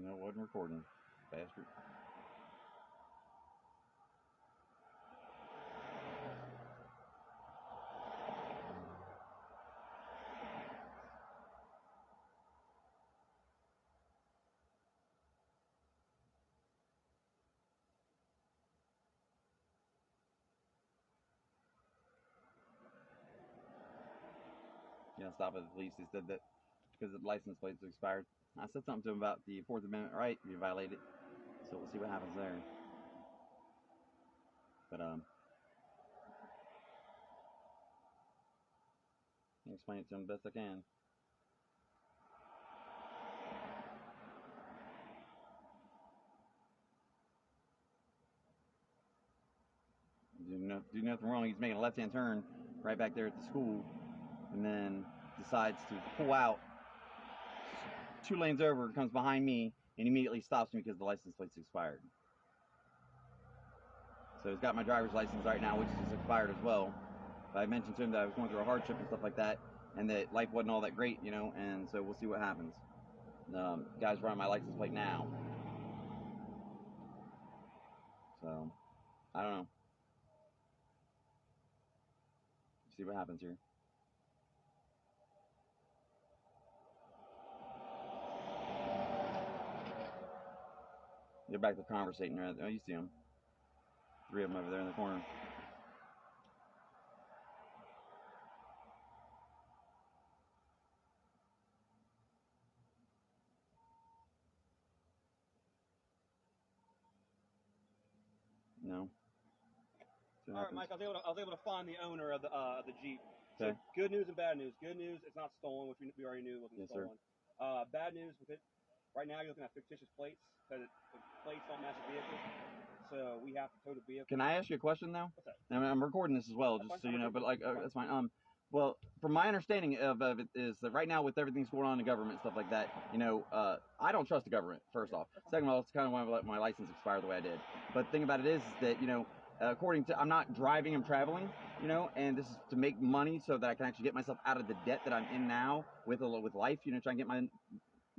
You know, it wasn't recording, bastard. You know, stop at the police. They said that because the license plates expired. I said something to him about the Fourth Amendment right if you violate it. So we'll see what happens there. But I'll explain it to him the best I can. Do nothing wrong. He's making a left-hand turn right back there at the school, and then decides to pull out 2 lanes over, comes behind me, and immediately stops me because the license plate's expired. So he's got my driver's license right now, which is expired as well. But I mentioned to him that I was going through a hardship and stuff like that, and that life wasn't all that great, you know, and so we'll see what happens. Guy's running my license plate now. So, I don't know. See what happens here. They're back to conversating. Oh, you see them. 3 of them over there in the corner. No. All right, Mike. I was able to find the owner of the Jeep. Okay. So good news and bad news. Good news, it's not stolen, which we already knew it wasn't stolen. Sir. Bad news with it. Right now, you're looking at fictitious plates because the plates don't match the vehicle. So we have to tow the vehicle. Can I ask you a question though? What's that? I mean, I'm recording this as well, just so you know. But like, that's fine. Well, from my understanding of it is that right now with everything that's going on in the government and stuff like that, you know, I don't trust the government. First off, second of all, it's kind of why I let my license expire the way I did. But the thing about it is that, you know, according to, I'm not driving, I'm traveling, you know, and this is to make money so that I can actually get myself out of the debt that I'm in now with life, you know, trying to get my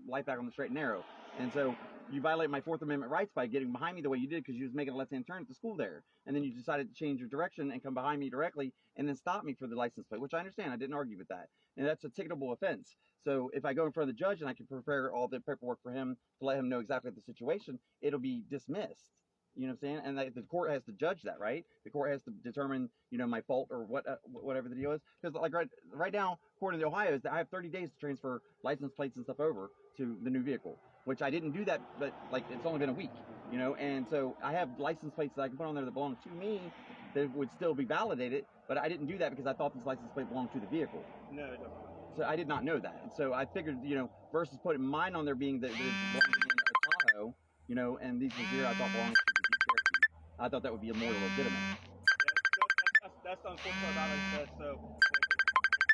life back on the straight and narrow. And so you violate my Fourth Amendment rights by getting behind me the way you did because you was making a left-hand turn at the school there. And then you decided to change your direction and come behind me directly and then stop me for the license plate, which I understand. I didn't argue with that. And that's a ticketable offense. So if I go in front of the judge and I can prepare all the paperwork for him to let him know exactly the situation, it'll be dismissed. You know what I'm saying? And the court has to judge that, right? The court has to determine, you know, my fault or whatever the deal is. Because like right now, according to Ohio, is that I have 30 days to transfer license plates and stuff over to the new vehicle, which I didn't do that, but like it's only been a week, you know. And so I have license plates that I can put on there that belong to me that would still be validated, but I didn't do that because I thought this license plate belonged to the vehicle. No, it doesn't. So I did not know that. And so I figured, you know, versus putting mine on there being that it belongs in a Tahoe, you know, and these ones here I thought belonged to the Jeep Cherokee. I thought that would be more legitimate. Yeah, that's the unfortunate part about it. Like I said, so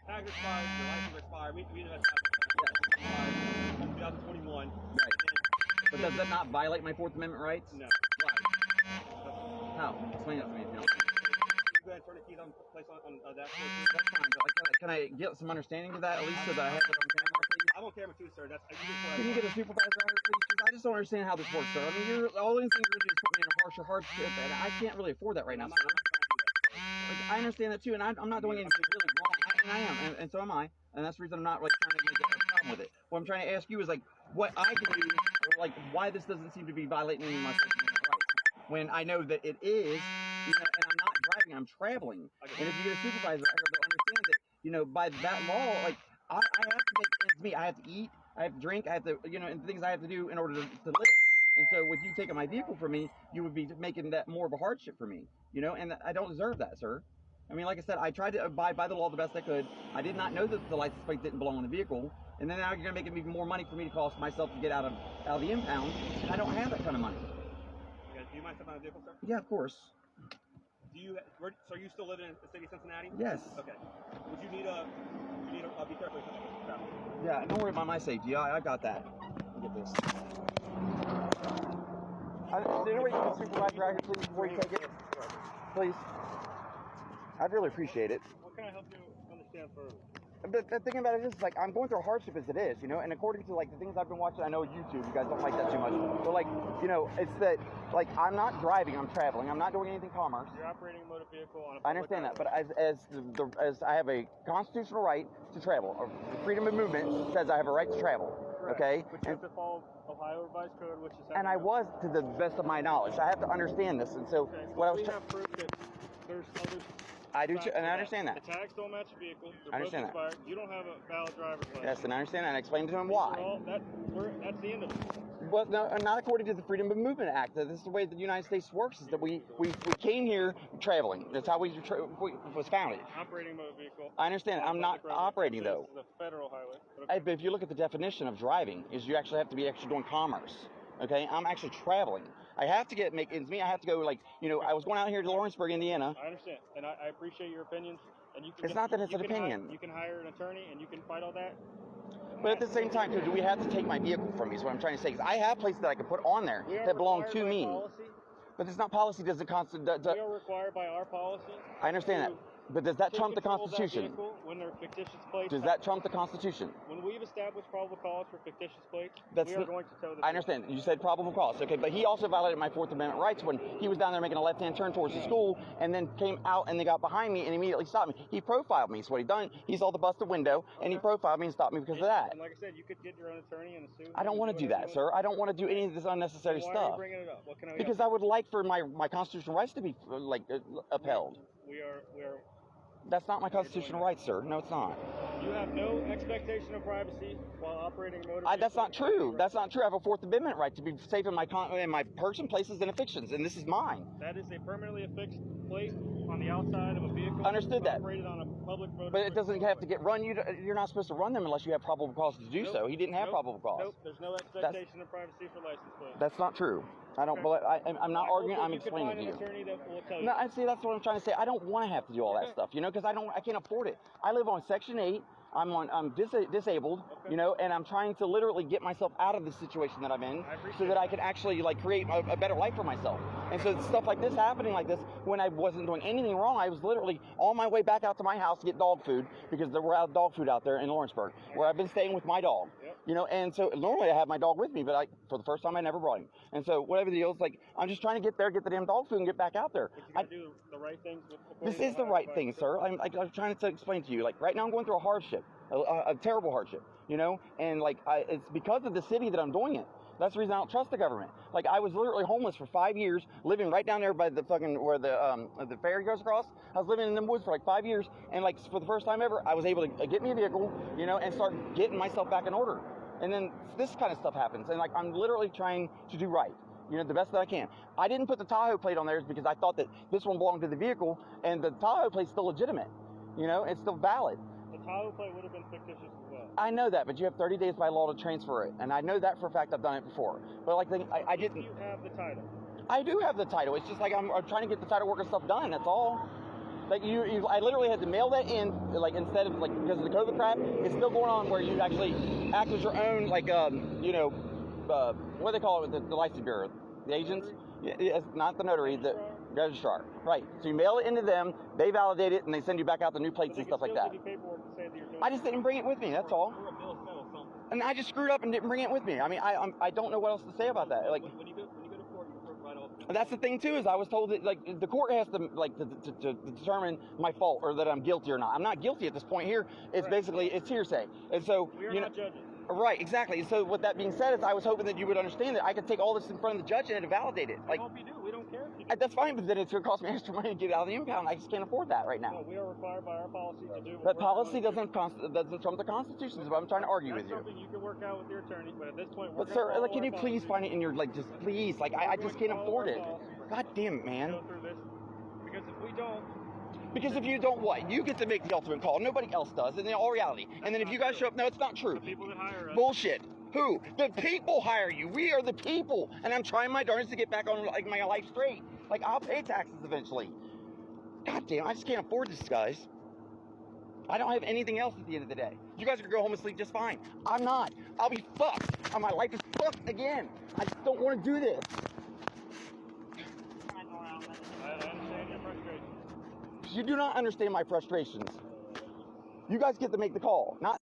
tags expired, your license expired. We know that's happened. 2021. Right. But does that not violate my Fourth Amendment rights? No. Why? How? Explain that to me if you don't mind. You go ahead and turn the keys on, place on that. That's fine, but like, can I get some understanding of that at least so that I have it on camera, please? I'm on camera too, sir. Can you get a supervisor out here, please? Because I just don't understand how this works, sir. I mean, all these things you're going to do is put me in a harsher hardship, and I can't really afford that right now, sir. Like, I understand that too, and I'm not doing anything really wrong, and I am, and so am I, and that's the reason I'm not like trying to make a problem with it. What I'm trying to ask you is like what I can do, or like why this doesn't seem to be violating any of my First Amendment rights, when I know that it is, you know, and I'm not driving, I'm traveling. And if you get a supervisor out here, they'll understand that, you know, by that law, like I have to make ends meet. I have to eat, I have to drink, I have to, you know, and things I have to do in order to live. And so with you taking my vehicle from me, you would be making that more of a hardship for me, you know, and I don't deserve that, sir. I mean, like I said, I tried to abide by the law the best I could. I did not know that the license plate didn't belong in the vehicle. And then now you're going to make it even more money for me to cost myself to get out of the impound. And I don't have that kind of money. Okay, do you mind stepping on the vehicle, sir? Yeah, of course. So are you still living in the city of Cincinnati? Yes. Okay. Would you need a be careful. Yeah, don't worry about my safety. I got that. Let me get this. Did anybody get a supervisor out here, please, before you take it? Please. I'd really appreciate it. What can I help you understand further? But the thing about it is, like, I'm going through a hardship as it is, you know, and according to, like, the things I've been watching, I know YouTube, you guys don't like that too much, but, like, you know, it's that, like, I'm not driving, I'm traveling, I'm not doing anything commerce. You're operating a motor vehicle on a public I understand that, highway. but as I have a constitutional right to travel, or freedom of movement says I have a right to travel, Correct. okay? But you have to follow Ohio Revised Code, which is... And I was, to the best of my knowledge. I have to understand this, and so Okay, what I was... we have proof that there's other... I do, and I understand that. The tags don't match the vehicle. I understand that. You don't have a valid driver's license. Yes, and I understand that. And I explained to him why. That's the end of it. Well, no, not according to the Freedom of Movement Act. This is the way the United States works, is that we came here traveling. That's how we was founded. Operating motor vehicle. I understand. I'm not operating, though. This is a federal highway. Okay. But if you look at the definition of driving, is you actually have to be actually doing commerce. Okay? I'm actually traveling. I have to make ends meet. I have to go, like, you know, I was going out here to Lawrenceburg, Indiana. I understand. And I appreciate your opinions. And you can it's not that it's an opinion. You can hire an attorney and you can fight all that. But at the same time, too, do we have to take my vehicle from me is what I'm trying to say. Because I have places that I can put on there that belong to me. Policy. But it's not policy doesn't constitute... We are required by our policy. I understand that. But does that trump the Constitution? When they're fictitious plates. Does that trump the Constitution? When we've established probable cause for fictitious plates, we are going to tow the... I understand. You said probable cause. Okay, but he also violated my Fourth Amendment rights when he was down there making a left-hand turn towards the school and then came out and they got behind me and immediately stopped me. He profiled me. So what he done, he saw the busted window and he profiled me and stopped me because of that. And like I said, you could get your own attorney and sue. I don't want to do that, sir. I don't want to do any of this unnecessary stuff. Why are you bringing it up? What can I... Because I would like for my constitutional rights to be, like, upheld. We are... That's not my constitutional right, sir. No, it's not. You have no expectation of privacy while operating a motor vehicle. That's not true. That's not true. I have a Fourth Amendment right to be safe in my person, places, and affixes, and this is mine. That is a permanently affixed plate on the outside of a vehicle. Understood that. Operated on a public motor. But it doesn't have to get run. You're not supposed to run them unless you have probable cause to do so. He didn't have probable cause. Nope. There's no expectation of privacy for license plates. That's not true. I don't. Okay. I'm not arguing. I'm explaining to you. No, I see. That's what I'm trying to say. I don't want to have to do all that stuff, you know, because I can't afford it. I live on Section 8. I'm disabled, you know, and I'm trying to literally get myself out of the situation that I'm in so that I can actually, like, create a better life for myself. And so stuff like this happening like this when I wasn't doing anything wrong, I was literally on my way back out to my house to get dog food because there were out dog food out there in Lawrenceburg where I've been staying with my dog, you know, and so normally I have my dog with me, but for the first time I never brought him. And so whatever the deal is, like, I'm just trying to get there, get the damn dog food and get back out there. But you gotta do the right things. This is the right thing, sir. I'm trying to explain to you. Like, right now I'm going through a hardship. A terrible hardship, you know, and like it's because of the city that I'm doing it. That's the reason I don't trust the government. Like, I was literally homeless for 5 years, living right down there by the fucking where the ferry goes across. I was living in the woods for like 5 years, and like for the first time ever, I was able to get me a vehicle, you know, and start getting myself back in order. And then this kind of stuff happens, and like I'm literally trying to do right. You know, the best that I can. I didn't put the Tahoe plate on there because I thought that this one belonged to the vehicle, and the Tahoe plate's still legitimate. You know, it's still valid. The Tahoe plate would have been fictitious as well. I know that, but you have 30 days by law to transfer it, and I know that for a fact. I've done it before. But like, I didn't. You have the title. I do have the title. It's just like I'm trying to get the title work and stuff done. That's all. Like I literally had to mail that in, like, instead of, like, because of the COVID crap, it's still going on where you actually act as your own, like, you know, what do they call it, the license bureau, the agents. It's not the notary, the registrar. Right. So you mail it into them, they validate it, and they send you back out the new plates and stuff like that. I just didn't bring it with me, that's all. And I just screwed up and didn't bring it with me. I mean, I don't know what else to say about that. Like, when you go to court, you right off. That's the thing too, is I was told that, like, the court has to, like, to determine my fault or that I'm guilty or not. I'm not guilty at this point here. It's basically, it's hearsay. And so, we are not judges. Right, exactly. So with that being said, is I was hoping that you would understand that I could take all this in front of the judge and validate it. Like, I hope you do. We don't care. That's fine, but then it's going to cost me extra money to get out of the impound. I just can't afford that right now. No, we are required by our policy to do. But policy doesn't trump the Constitution. Is what I'm trying to argue with you. That's something you can work out with your attorney, but at this point, but sir, like, can you please find it in your, like, just please, like, I just can't afford it. God damn it, man. Go through this, because if we don't. Because if you don't, what? You get to make the ultimate call. Nobody else does, in all reality. And then if you guys show up, no, it's not true. The people that hire us. Bullshit. Who? The people hire you. We are the people. And I'm trying my darndest to get back on, like, my life straight. Like, I'll pay taxes eventually. God damn, I just can't afford this, guys. I don't have anything else at the end of the day. You guys are going to go home and sleep just fine. I'm not. I'll be fucked. And my life is fucked again. I just don't want to do this. I understand your frustration. You do not understand my frustrations. You guys get to make the call, not